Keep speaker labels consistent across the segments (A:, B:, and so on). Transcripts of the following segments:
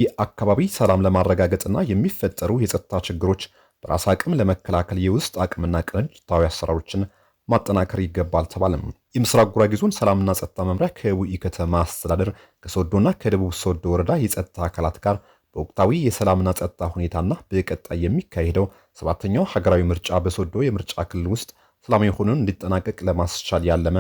A: የአካባቢ ሰላም ለማረጋገጥና የሚፈጠሩ የጸጥታ ችግሮች በራስ አቅም ለመከላከል የውስጥ አቅምና ቅንጅታዊ አሰራሮችን ማጠናከር ይገባል ተባለም። የምስራቅ ጉራጌ ዞን ሰላምና ጸጥታ መምሪያ ከቡኢ ከተማ አስተዳደር ከሶዶና ከደቡብ ሶዶ ወረዳ የጸጥታ አካላት ጋር በወቅታዊ የሰላምና ጸጥታ ሁኔታና በቀጣይ የሚካሄደው ሰባተኛው ሀገራዊ ምርጫ በሶዶ የምርጫ ክልል ውስጥ ሰላማዊ ሆኖ እንዲጠናቀቅ ለማስቻል ያለመ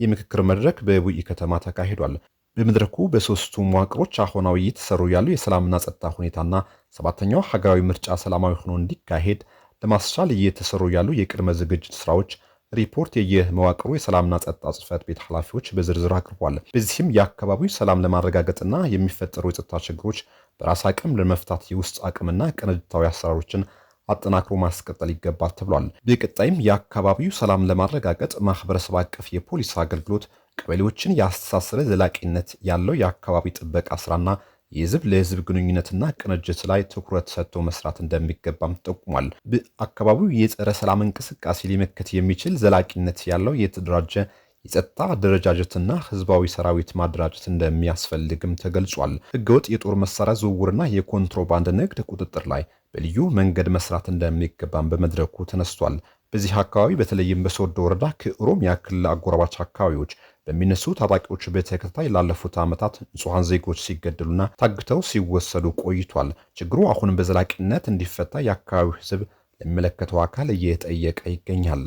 A: የምክክር መድረክ በቡኢ ከተማ ተካሂዷል። በመድረኩ በሶስቱ መዋቅሮች አሁናዊ እየተሰሩ ያሉ የሰላምና ጸጥታ ሁኔታና ሰባተኛው ሀገራዊ ምርጫ ሰላማዊ ሆኖ እንዲካሄድ ለማስቻል እየተሰሩ ያሉ የቅድመ ዝግጅት ስራዎች ሪፖርት የመዋቅሩ የሰላምና ጸጥታ ጽሕፈት ቤት ኃላፊዎች በዝርዝር አቅርቧል። በዚህም የአካባቢው ሰላም ለማረጋገጥና የሚፈጠሩ የጸጥታ ችግሮች በራስ አቅም ለመፍታት የውስጥ አቅምና ቅንጅታዊ አሰራሮችን አጠናክሮ ማስቀጠል ይገባል ተብሏል። በቀጣይም የአካባቢው ሰላም ለማረጋገጥ ማህበረሰብ አቀፍ የፖሊስ አገልግሎት ቀበሌዎችን ያስተሳሰረ ዘላቂነት ያለው የአካባቢ ጥበቃ ስራና የህዝብ ለህዝብ ግንኙነትና ቅንጅት ላይ ትኩረት ሰጥቶ መስራት እንደሚገባም ተጠቁሟል። በአካባቢው የጸረ ሰላም እንቅስቃሴ ሊመከት የሚችል ዘላቂነት ያለው የተደራጀ የጸጥታ አደረጃጀትና ህዝባዊ ሰራዊት ማደራጀት እንደሚያስፈልግም ተገልጿል። ህገወጥ የጦር መሳሪያ ዝውውርና የኮንትሮባንድ ንግድ ቁጥጥር ላይ በልዩ መንገድ መስራት እንደሚገባም በመድረኩ ተነስቷል። በዚህ አካባቢ በተለይም በሶዶ ወረዳ ከኦሮሚያ ክልል አጎራባች አካባቢዎች በሚነሱ ታጣቂዎች በተከታታይ ላለፉት ዓመታት ንጹሃን ዜጎች ሲገደሉና ታግተው ሲወሰዱ ቆይቷል። ችግሩ አሁንም በዘላቂነት እንዲፈታ የአካባቢው ህዝብ ለሚመለከተው አካል እየጠየቀ ይገኛል።